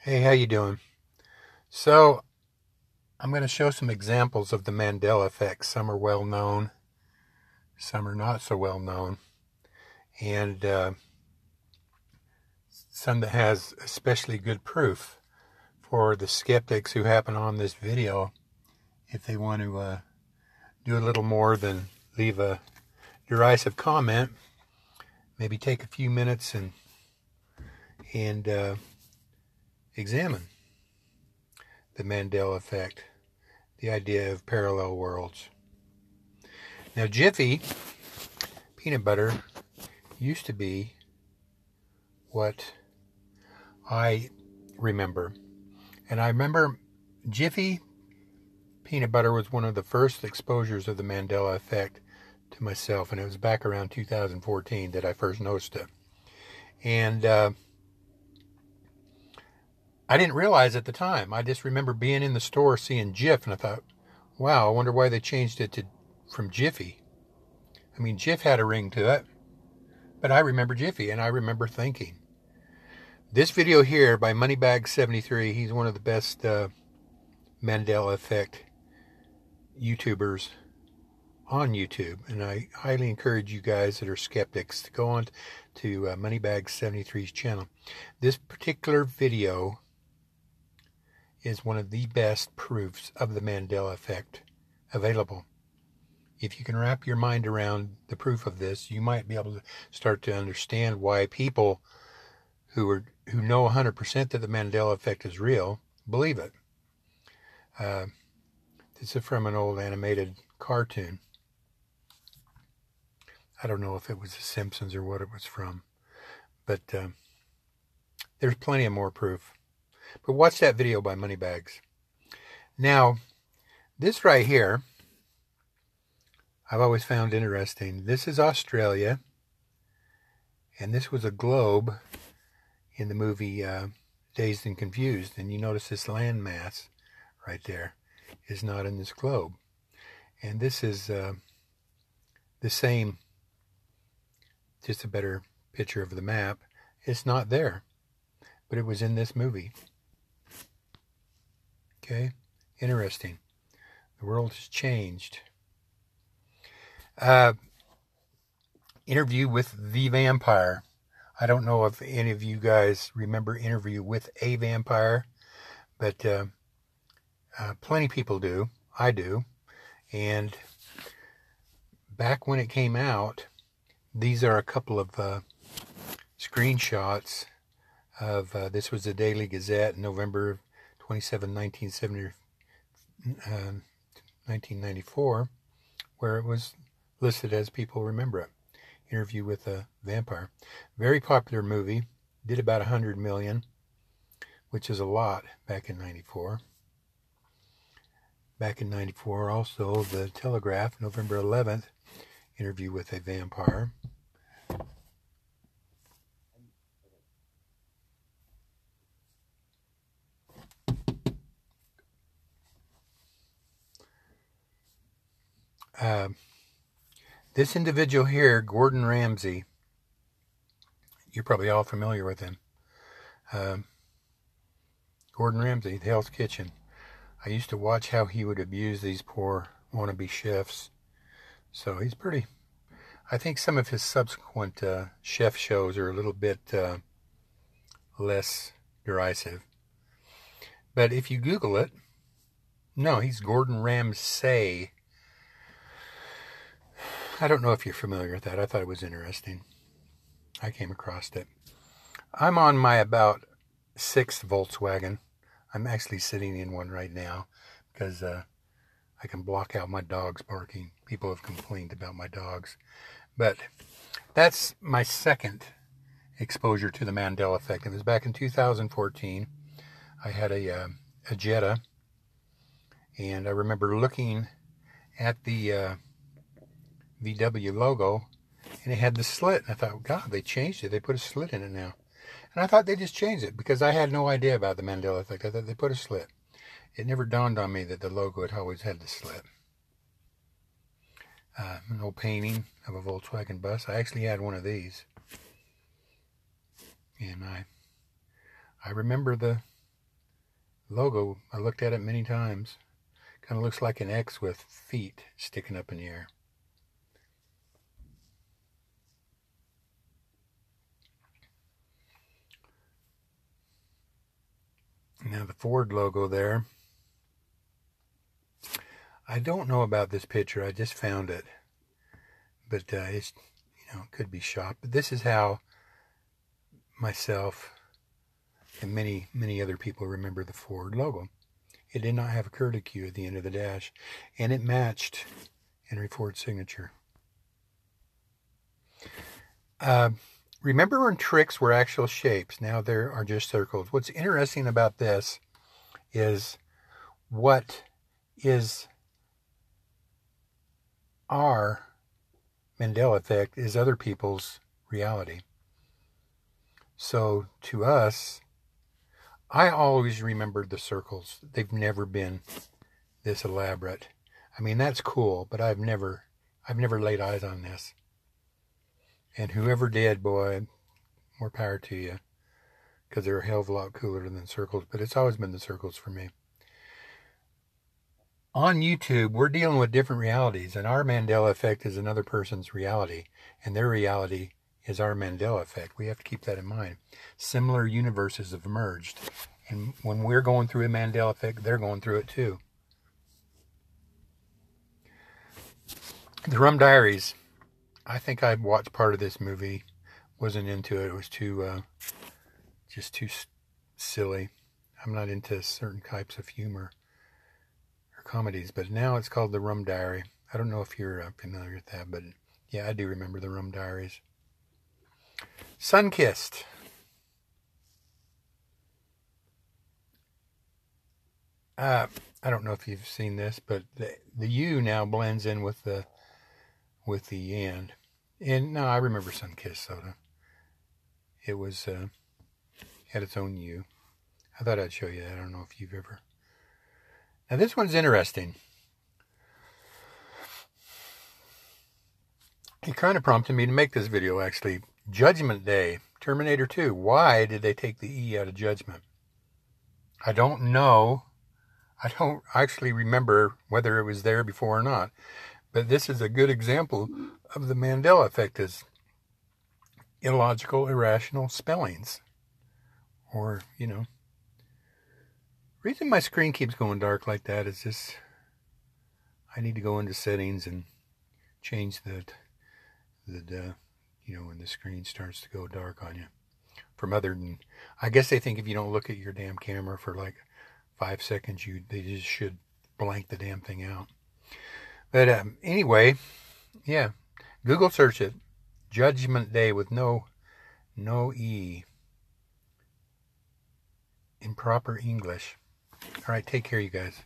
Hey, how you doing? So, I'm going to show some examples of the Mandela Effect. Some are well known, some are not so well known, and some that has especially good proof for the skeptics who happen on this video. If they want to do a little more than leave a derisive comment, maybe take a few minutes and examine the Mandela Effect, the idea of parallel worlds. Now, Jiffy peanut butter used to be what I remember. And I remember Jiffy peanut butter was one of the first exposures of the Mandela Effect to myself, and it was back around 2014 that I first noticed it. And I didn't realize at the time. I just remember being in the store seeing Jif, and I thought, wow, I wonder why they changed it from Jiffy. I mean, Jif had a ring to it, but I remember Jiffy, and I remember thinking, this video here by Moneybag73, he's one of the best Mandela Effect YouTubers on YouTube, and I highly encourage you guys that are skeptics to go on to Moneybag73's channel. This particular video is one of the best proofs of the Mandela Effect available. If you can wrap your mind around the proof of this, you might be able to start to understand why people who know 100% that the Mandela Effect is real believe it. This is from an old animated cartoon. I don't know if it was The Simpsons or what it was from, but there's plenty of more proof. But watch that video by Moneybags. Now, this right here, I've always found interesting. This is Australia, and this was a globe in the movie Dazed and Confused. And you notice this landmass right there is not in this globe. And this is the same, just a better picture of the map. It's not there, but it was in this movie. Okay, interesting. The world has changed. Interview with the Vampire. I don't know if any of you guys remember Interview with a Vampire, but plenty of people do. I do. And back when it came out, these are a couple of screenshots of, this was the Daily Gazette, November 27, 1994, where it was listed as people remember it. Interview with a Vampire. Very popular movie. Did about 100 million, which is a lot back in 94. Back in 94, also, The Telegraph, November 11th, Interview with a Vampire. This individual here, Gordon Ramsay, you're probably all familiar with him. Gordon Ramsay, the Hell's Kitchen. I used to watch how he would abuse these poor wannabe chefs. So he's pretty... I think some of his subsequent chef shows are a little bit less derisive. But if you Google it, no, he's Gordon Ramsay. I don't know if you're familiar with that. I thought it was interesting. I came across it. I'm on my about 6th Volkswagen. I'm actually sitting in one right now because I can block out my dogs barking. People have complained about my dogs. But that's my second exposure to the Mandela Effect. It was back in 2014. I had a Jetta, and I remember looking at the VW logo, and it had the slit, and I thought, God, they changed it. They put a slit in it now. And I thought they just changed it because I had no idea about the Mandela Effect. I thought they put a slit. It never dawned on me that the logo had always had the slit. An old painting of a Volkswagen bus. I actually had one of these. And I remember the logo, I looked at it many times. Kind of looks like an X with feet sticking up in the air. Now the Ford logo there. I don't know about this picture. I just found it. But it's, it could be shot. But this is how myself and many, many other people remember the Ford logo. It did not have a curlicue at the end of the dash. And it matched Henry Ford's signature. Remember when tricks were actual shapes? Now there are just circles. What's interesting about this is what is our Mandela Effect is other people's reality. So to us, I always remembered the circles. They've never been this elaborate. I mean, that's cool, but I've never laid eyes on this. And whoever did, boy, more power to you, because they're a hell of a lot cooler than circles, but it's always been the circles for me. On YouTube, we're dealing with different realities, and our Mandela Effect is another person's reality, and their reality is our Mandela Effect. We have to keep that in mind. Similar universes have emerged, and when we're going through a Mandela Effect, they're going through it too. The Rum Diaries. I think I watched part of this movie. Wasn't into it. It was just too silly. I'm not into certain types of humor or comedies, but now it's called The Rum Diary. I don't know if you're familiar with that, but yeah, I do remember The Rum Diaries. Sun-Kissed. I don't know if you've seen this, but the U now blends in with the and. And no, I remember Sun-Kissed soda. It was had its own U. I thought I'd show you that. I don't know if you've ever. Now this one's interesting. It kind of prompted me to make this video, actually. Judgment Day, Terminator 2. Why did they take the E out of judgment? I don't know. I don't actually remember whether it was there before or not. But this is a good example of the Mandela Effect as illogical, irrational spellings. Or, reason my screen keeps going dark like that is just, I need to go into settings and change that, when the screen starts to go dark on you. From other than, I guess they think if you don't look at your damn camera for like 5 seconds, they just should blank the damn thing out. But anyway, yeah, Google search it. Judgment Day with no E. In proper English. All right, take care, you guys.